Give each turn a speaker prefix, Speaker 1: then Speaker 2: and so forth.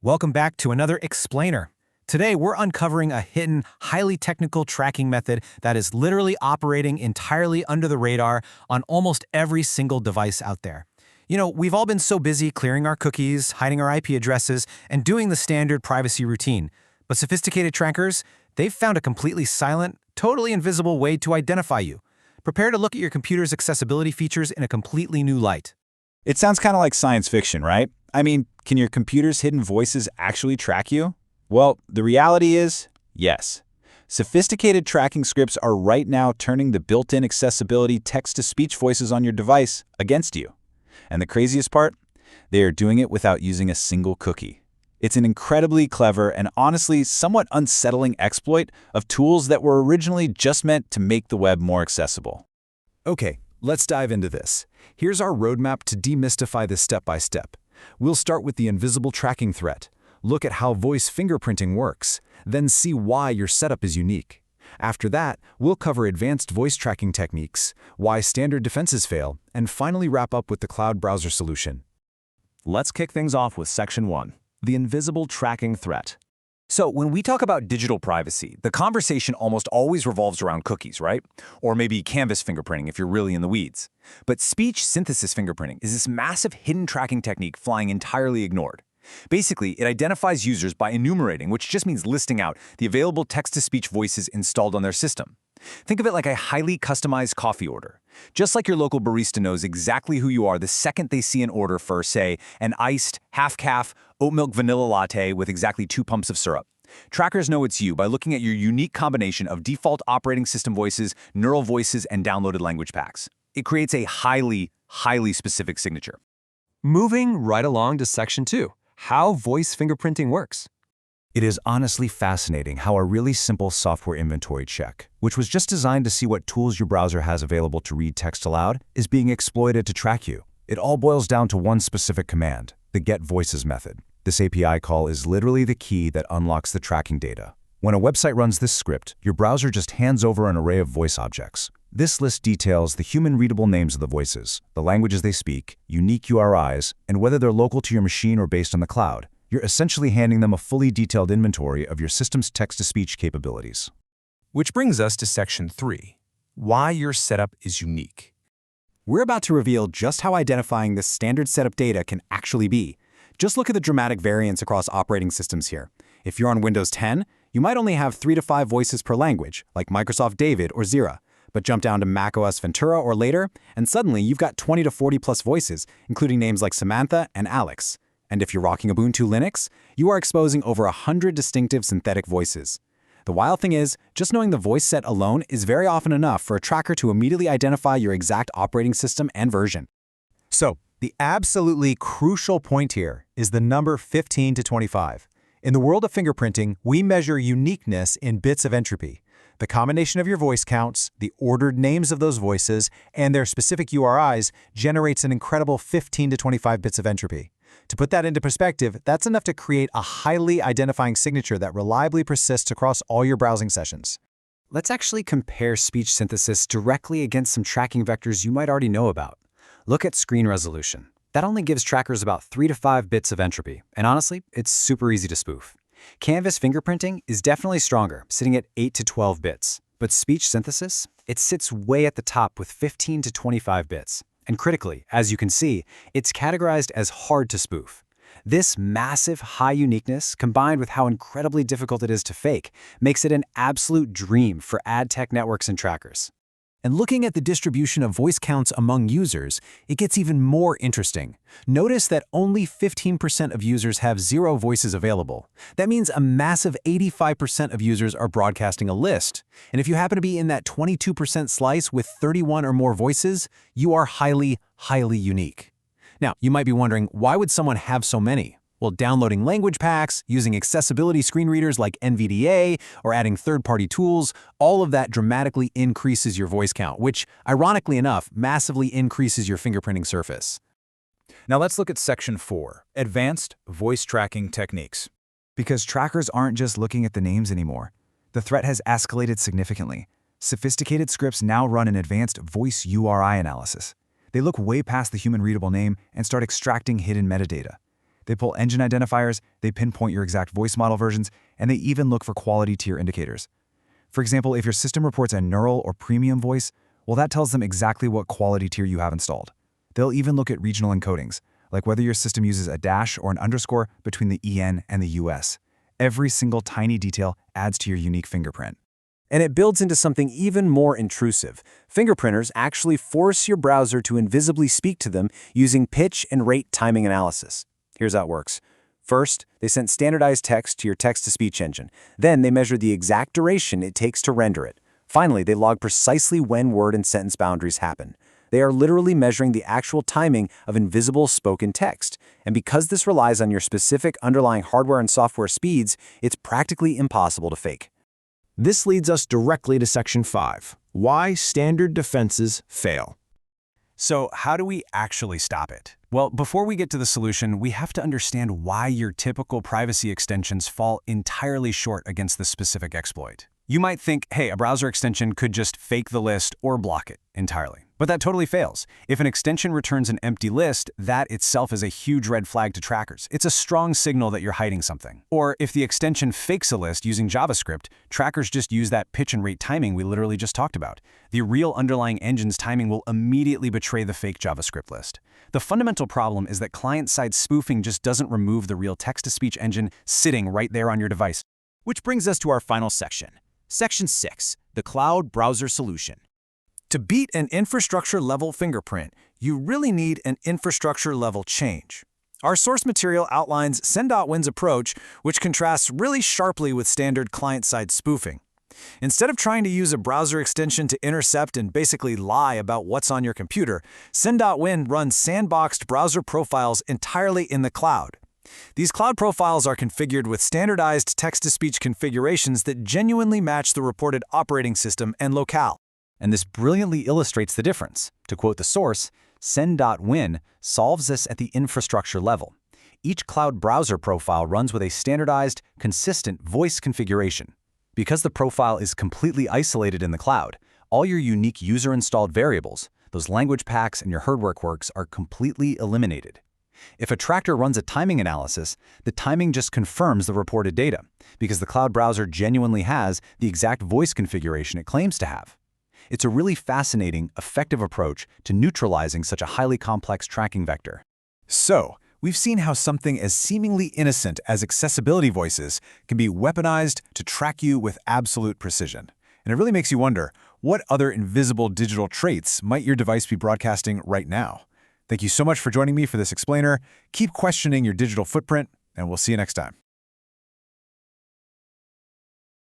Speaker 1: Welcome back to another explainer. Today, we're uncovering a hidden, highly technical tracking method that is literally operating entirely under the radar on almost every single device out there. We've all been so busy clearing our cookies, hiding our IP addresses, and doing the standard privacy routine. But sophisticated trackers, they've found a completely silent, totally invisible way to identify you. Prepare to look at your computer's accessibility features in a completely new light.
Speaker 2: It sounds kind of like science fiction, right? I mean, can your computer's hidden voices actually track you? Well, the reality is, yes. Sophisticated tracking scripts are right now turning the built-in accessibility text-to-speech voices on your device against you. And the craziest part? They are doing it without using a single cookie. It's an incredibly clever and honestly somewhat unsettling exploit of tools that were originally just meant to make the web more accessible.
Speaker 3: Okay, let's dive into this. Here's our roadmap to demystify this step by step. We'll start with the invisible tracking threat, look at how voice fingerprinting works, then see why your setup is unique. After that, we'll cover advanced voice tracking techniques, why standard defenses fail, and finally wrap up with the cloud browser solution.
Speaker 4: Let's kick things off with Section 1, the invisible tracking threat. So when we talk about digital privacy, the conversation almost always revolves around cookies, right? Or maybe canvas fingerprinting if you're really in the weeds. But speech synthesis fingerprinting is this massive hidden tracking technique flying entirely ignored. Basically, it identifies users by enumerating, which just means listing out the available text-to-speech voices installed on their system. Think of it like a highly customized coffee order. Just like your local barista knows exactly who you are the second they see an order for, say, an iced, half-calf, oat milk vanilla latte with exactly 2 pumps of syrup. Trackers know it's you by looking at your unique combination of default operating system voices, neural voices, and downloaded language packs. It creates a highly specific signature.
Speaker 5: Moving right along to Section 2, how voice fingerprinting works.
Speaker 3: It is honestly fascinating how a really simple software inventory check, which was just designed to see what tools your browser has available to read text aloud, is being exploited to track you. It all boils down to one specific command, the getVoices method. This API call is literally the key that unlocks the tracking data. When a website runs this script, your browser just hands over an array of voice objects. This list details the human-readable names of the voices, the languages they speak, unique URIs, and whether they're local to your machine or based on the cloud. You're essentially handing them a fully detailed inventory of your system's text-to-speech capabilities.
Speaker 6: Which brings us to Section 3, why your setup is unique.
Speaker 7: We're about to reveal just how identifying this standard setup data can actually be. Just look at the dramatic variance across operating systems here. If you're on Windows 10, you might only have 3 to 5 voices per language, like Microsoft David or Zira. But jump down to macOS Ventura or later, and suddenly you've got 20 to 40 plus voices, including names like Samantha and Alex. And if you're rocking Ubuntu Linux, you are exposing over 100 distinctive synthetic voices. The wild thing is, just knowing the voice set alone is very often enough for a tracker to immediately identify your exact operating system and version.
Speaker 1: So, the absolutely crucial point here is the number 15 to 25. In the world of fingerprinting, we measure uniqueness in bits of entropy. The combination of your voice counts, the ordered names of those voices, and their specific URIs generates an incredible 15 to 25 bits of entropy. To put that into perspective, that's enough to create a highly identifying signature that reliably persists across all your browsing sessions.
Speaker 7: Let's actually compare speech synthesis directly against some tracking vectors you might already know about. Look at screen resolution. That only gives trackers about 3 to 5 bits of entropy, and honestly, it's super easy to spoof. Canvas fingerprinting is definitely stronger, sitting at 8 to 12 bits. But speech synthesis? It sits way at the top with 15 to 25 bits. And critically, as you can see, it's categorized as hard to spoof. This massive high uniqueness, combined with how incredibly difficult it is to fake, makes it an absolute dream for ad tech networks and trackers.
Speaker 1: And looking at the distribution of voice counts among users, it gets even more interesting. Notice that only 15% of users have 0 voices available. That means a massive 85% of users are broadcasting a list. And if you happen to be in that 22% slice with 31 or more voices, you are highly unique. Now, you might be wondering, why would someone have so many? Well, downloading language packs, using accessibility screen readers like NVDA, or adding third-party tools, all of that dramatically increases your voice count, which, ironically enough, massively increases your fingerprinting surface.
Speaker 2: Now let's look at Section 4, Advanced Voice Tracking Techniques.
Speaker 3: Because trackers aren't just looking at the names anymore. The threat has escalated significantly. Sophisticated scripts now run an advanced voice URI analysis. They look way past the human-readable name and start extracting hidden metadata. They pull engine identifiers, they pinpoint your exact voice model versions, and they even look for quality tier indicators. For example, if your system reports a neural or premium voice, well, that tells them exactly what quality tier you have installed. They'll even look at regional encodings, like whether your system uses a dash or an underscore between the EN and the US. Every single tiny detail adds to your unique fingerprint.
Speaker 1: And it builds into something even more intrusive. Fingerprinters actually force your browser to invisibly speak to them using pitch and rate timing analysis. Here's how it works. First, they send standardized text to your text-to-speech engine. Then they measure the exact duration it takes to render it. Finally, they log precisely when word and sentence boundaries happen. They are literally measuring the actual timing of invisible spoken text. And because this relies on your specific underlying hardware and software speeds, it's practically impossible to fake.
Speaker 8: This leads us directly to Section 5, why standard defenses fail.
Speaker 3: So how do we actually stop it? Well, before we get to the solution, we have to understand why your typical privacy extensions fall entirely short against the specific exploit. You might think, hey, a browser extension could just fake the list or block it entirely. But that totally fails. If an extension returns an empty list, that itself is a huge red flag to trackers. It's a strong signal that you're hiding something. Or if the extension fakes a list using JavaScript, trackers just use that pitch and rate timing we literally just talked about. The real underlying engine's timing will immediately betray the fake JavaScript list. The fundamental problem is that client-side spoofing just doesn't remove the real text-to-speech engine sitting right there on your device.
Speaker 2: Which brings us to our final section. Section 6, the Cloud Browser Solution.
Speaker 1: To beat an infrastructure-level fingerprint, you really need an infrastructure-level change. Our source material outlines Sendwin's approach, which contrasts really sharply with standard client-side spoofing. Instead of trying to use a browser extension to intercept and basically lie about what's on your computer, Sendwin runs sandboxed browser profiles entirely in the cloud. These cloud profiles are configured with standardized text-to-speech configurations that genuinely match the reported operating system and locale.
Speaker 7: And this brilliantly illustrates the difference. To quote the source, Sendwin solves this at the infrastructure level. Each cloud browser profile runs with a standardized, consistent voice configuration. Because the profile is completely isolated in the cloud, all your unique user-installed variables, those language packs and your hardware quirks, are completely eliminated. If a tracker runs a timing analysis, the timing just confirms the reported data, because the cloud browser genuinely has the exact voice configuration it claims to have. It's a really fascinating, effective approach to neutralizing such a highly complex tracking vector.
Speaker 1: So, we've seen how something as seemingly innocent as accessibility voices can be weaponized to track you with absolute precision. And it really makes you wonder, what other invisible digital traits might your device be broadcasting right now? Thank you so much for joining me for this explainer. Keep questioning your digital footprint, and we'll see you next time.